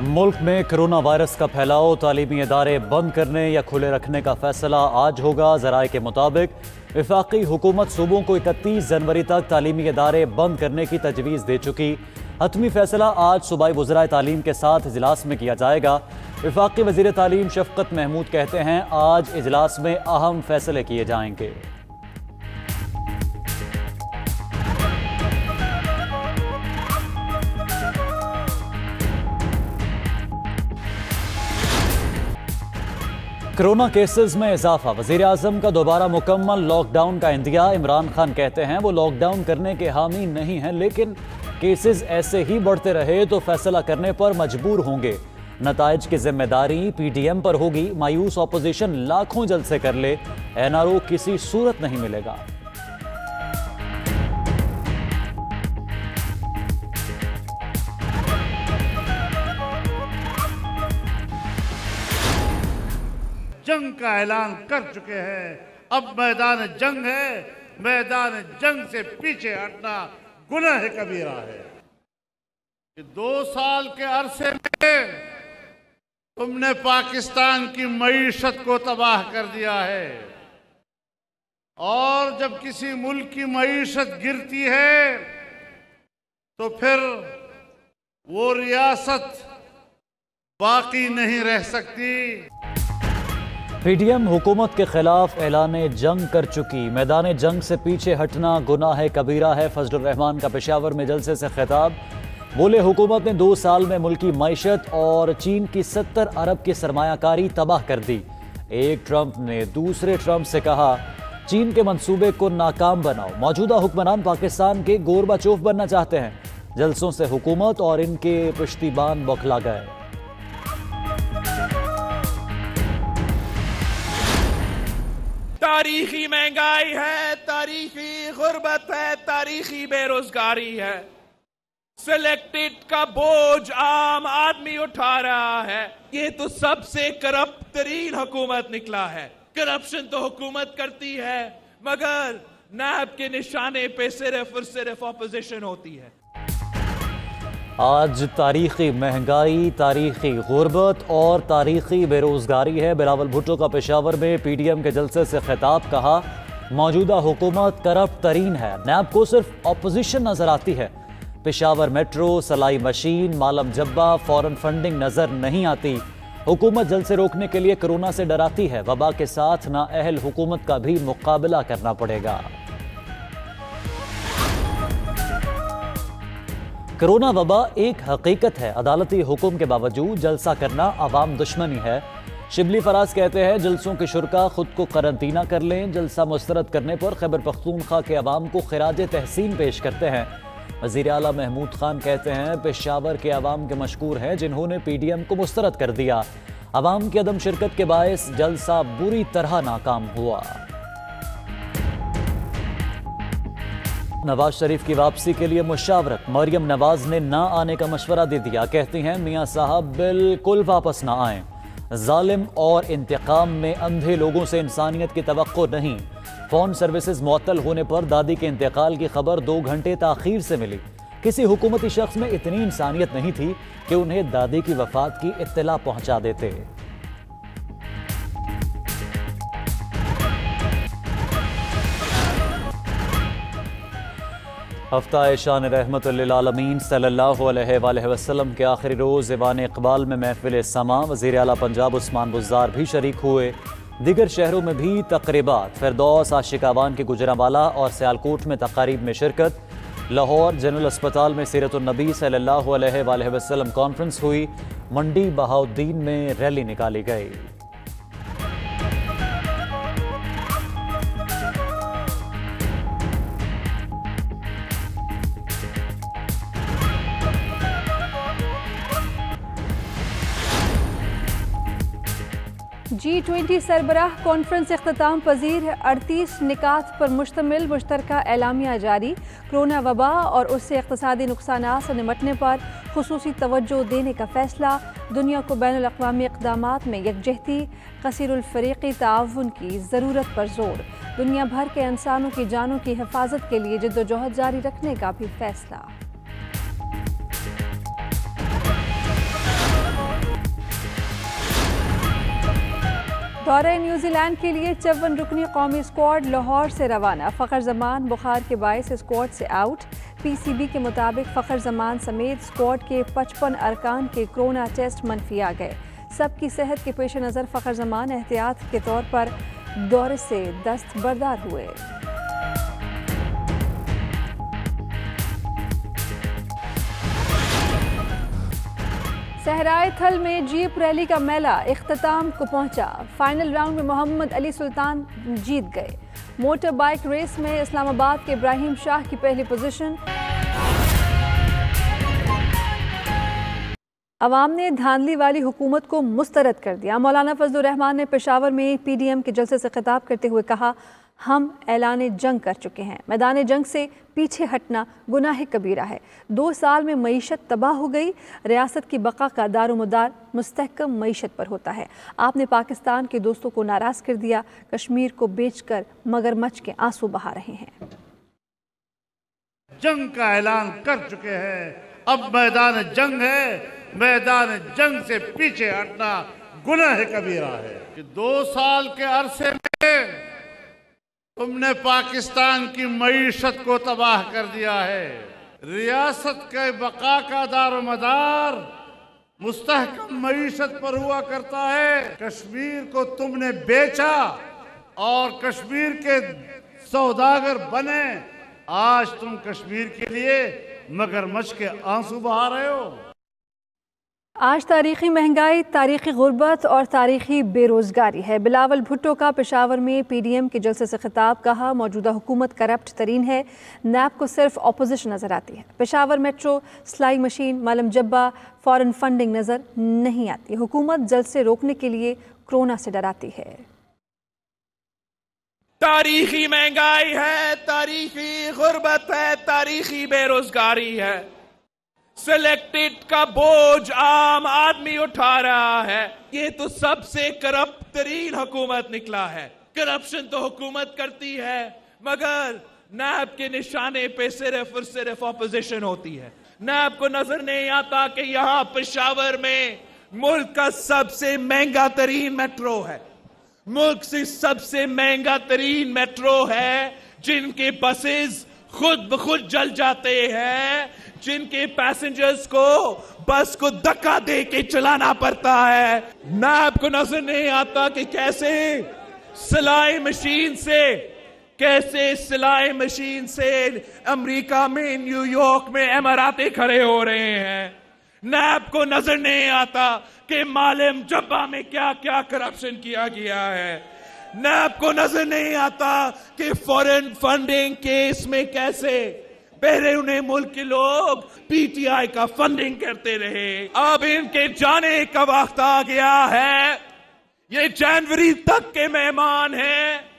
मुल्क में corona virus का फैलाव, तालीमी इदारे बंद करने या खुले रखने का फैसला आज होगा। ज़राए के मुताबिक वफाकी हुकूमत सूबों को 31 जनवरी तक तालीमी इदारे बंद करने की तजवीज़ दे चुकी। हतमी फैसला आज सूबाई वज़राए तालीम के साथ इजलास में किया जाएगा। वफाकी वज़ीर तालीम शफ़क़त महमूद कहते हैं आज इजलास में अहम फैसले किए जाएंगे। कोरोना केसेस में इजाफा, वज़ीर आज़म का दोबारा मुकम्मल लॉकडाउन का इंदिया। इमरान खान कहते हैं वो लॉकडाउन करने के हामी नहीं हैं, लेकिन केसेस ऐसे ही बढ़ते रहे तो फैसला करने पर मजबूर होंगे। नताइज की जिम्मेदारी PDM पर होगी। मायूस अपोजिशन लाखों जलसे कर ले, NRO किसी सूरत नहीं मिलेगा। जंग का ऐलान कर चुके हैं। अब मैदान जंग है, मैदान जंग से पीछे हटना गुनाह कबीरा है। 2 साल के अरसे में तुमने पाकिस्तान की मईशत को तबाह कर दिया है, और जब किसी मुल्क की मईशत गिरती है तो फिर वो रियासत बाकी नहीं रह सकती। PDM हुकूमत के खिलाफ ऐलान जंग कर चुकी। मैदान जंग से पीछे हटना गुनाह कबीरा है। फजलुर रहमान का पेशावर में जलसे से खिताब। बोले हुकूमत ने 2 साल में मुल्की मईशत और चीन की 70 अरब की सरमायाकारी तबाह कर दी। एक ट्रंप ने दूसरे ट्रंप से कहा चीन के मंसूबे को नाकाम बनाओ। मौजूदा हुक्मरान पाकिस्तान के गोरबाचोफ बनना चाहते हैं। जलसों से हुकूमत और इनके पुश्तीबान बौखला गए। तारीखी महंगाई है, तारीखी गुर्बत है, तारीखी बेरोजगारी है। सिलेक्टेड का बोझ आम आदमी उठा रहा है। ये तो सबसे करप्ट तरीन हुकूमत निकला है। करप्शन तो हुकूमत करती है, मगर नाब के निशाने पे सिर्फ और सिर्फ ऑपोजिशन होती है। आज तारीखी महंगाई, तारीखी गुर्बत और तारीखी बेरोजगारी है। बिलावल भुट्टो का पेशावर में PDM के जलसे से खिताब। कहा मौजूदा हुकूमत करप्ट तरीन है, नैब को सिर्फ अपोजिशन नजर आती है। पेशावर मेट्रो, सलाई मशीन, मालम जब्बा, फॉरेन फंडिंग नजर नहीं आती। हुकूमत जलसे रोकने के लिए कोरोना से डराती है। वबा के साथ नाअहल हुकूमत का भी मुकाबला करना पड़ेगा। कोरोना वबा एक हकीकत है। अदालती हुक्म के बावजूद जलसा करना अवाम दुश्मनी है। शिबली फराज कहते हैं जलसों के शुरका खुद को करंतना कर लें। जलसा मुस्तरद करने पर खैबर पख्तूनख्वा के अवाम को खिराज तहसीन पेश करते हैं। वज़ीर आला महमूद खान कहते हैं पेशावर के अवाम के मशकूर हैं जिन्होंने PDM को मुस्तरद कर दिया। अवाम की अदम शिरकत के बायस जलसा बुरी तरह नाकाम हुआ। नवाज शरीफ की वापसी के लिए मुशावरत। मरियम नवाज ने ना आने का मशवरा दे दिया। कहती हैं मियां साहब बिल्कुल वापस ना आएं। जालिम और इंतकाम में अंधे लोगों से इंसानियत की तवक्को नहीं। फ़ोन सर्विसेज मुअत्तल होने पर दादी के इंतकाल की खबर 2 घंटे ताखीर से मिली। किसी हुकूमती शख्स में इतनी इंसानियत नहीं थी कि उन्हें दादी की वफात की इत्तला पहुंचा देते। हफ्ता शान रहमत लिल आलमीन सल्लल्लाहु अलैहि वसल्लम के आखिरी रोज़ ईवान इक़बाल में महफ़िल समा। वज़ीर आला पंजाब उस्मान बुज़्ज़ार भी शरीक हुए। दीगर शहरों में भी तक़रीबात। फिरदौस, आशिकावान के गुजरांवाला और सियालकोट में तक़ारीब में शिरकत। लाहौर जनरल अस्पताल में सीरतुन्नबी सल्लल्लाहु अलैहि वसल्लम कॉन्फ्रेंस हुई। मंडी बहाउद्दीन में रैली निकाली गई। G20 सरबराह conference इख्तिताम पजीर। 38 निकात पर मुश्तमिल मुश्तरका एलामिया जारी। कोरोना वबा और उससे इक़्तिसादी नुकसानात से निमटने पर खुसूसी तवज्जो देने का फैसला। दुनिया को बैनुल अक़वामी इक़दामात में यकजहती कसीरुल फ़रीक़ी ताउन की ज़रूरत पर जोर। दुनिया भर के इंसानों की जानों की हिफाजत के लिए जद्दोजहद जारी रखने का भी फैसला। दौरे न्यूजीलैंड के लिए 54 रुकनी कौमी स्क्वाड लाहौर से रवाना। फ़खर जमान बुखार के बायस स्क्वाड से आउट। पीसीबी के मुताबिक फ़खर जमान समेत स्क्वाड के 55 अरकान के कोरोना टेस्ट मनफी आ गए। सबकी सेहत के पेश नज़र फ़खर जमान एहतियात के तौर पर दौरे से दस्तबरदार हुए। सहराए थल में जीप रैली का मेला इख्तिताम को पहुंचा। फाइनल राउंड में मोहम्मद अली सुल्तान जीत गए। मोटर बाइक रेस में इस्लामाबाद के इब्राहिम शाह की पहली पोजीशन। अवाम ने धांधली वाली हुकूमत को मुस्तरद कर दिया। मौलाना फजलुर रहमान ने पेशावर में पीडीएम के जलसे से खिताब करते हुए कहा, हम ऐलान जंग कर चुके हैं। मैदान जंग से पीछे हटना गुनाह कबीरा है। 2 साल में मईशत तबाह हो गई। रियासत की बका का दारोमदार मुस्तहकम मईशत पर होता है। आपने पाकिस्तान के दोस्तों को नाराज कर दिया। कश्मीर को बेचकर मगरमच्छ के आंसू बहा रहे हैं। जंग का ऐलान कर चुके हैं। अब मैदान जंग है। मैदान जंग से पीछे हटना गुनाह कबीरा है। कि 2 साल के अरसे में तुमने पाकिस्तान की मईशत को तबाह कर दिया है। रियासत के बका का दारोमदार मुस्तहकम मईशत पर हुआ करता है। कश्मीर को तुमने बेचा और कश्मीर के सौदागर बने। आज तुम कश्मीर के लिए मगरमच्छ के आंसू बहा रहे हो। आज तारीखी महंगाई, तारीखी गुर्बत और तारीखी बेरोजगारी है। बिलावल भुट्टो का पेशावर में पीडीएम के जलसे से खिताब। कहा, मौजूदा हुकूमत करप्ट तरीन है। नैब को सिर्फ अपोजिशन नजर आती है। पेशावर मेट्रो, सिलाई मशीन, मालम जब्बा, फॉरेन फंडिंग नजर नहीं आती। हुकूमत जलसे रोकने के लिए कोरोना से डराती है। तारीखी महंगाई है, तारीखी गुर्बत है, तारीखी बेरोजगारी है। सिलेक्टेड का बोझ आम आदमी उठा रहा है। ये तो सबसे करप्ट तरीन हुकूमत निकला है। करप्शन तो हुकूमत करती है, मगर नैब के निशाने पे सिर्फ और सिर्फ ऑपोजिशन होती है। नैब को नजर नहीं आता कि यहां पेशावर में मुल्क का सबसे महंगा तरीन मेट्रो है। मुल्क से सबसे महंगा तरीन मेट्रो है, जिनके बसेस खुद ब खुद जल जाते हैं, जिनके पैसेंजर्स को बस को धक्का दे के चलाना पड़ता है। नैब को नजर नहीं आता कि कैसे सिलाई मशीन से अमेरिका में, न्यूयॉर्क में इमारतें खड़े हो रहे हैं। नैब को नजर नहीं आता कि मालम जब्बा में क्या क्या करप्शन किया गया है। नैब को नजर नहीं आता कि फॉरेन फंडिंग केस में कैसे पहले उन्हें मुल्क के लोग पीटीआई का फंडिंग करते रहे। अब इनके जाने का वक्त आ गया है। ये जनवरी तक के मेहमान हैं।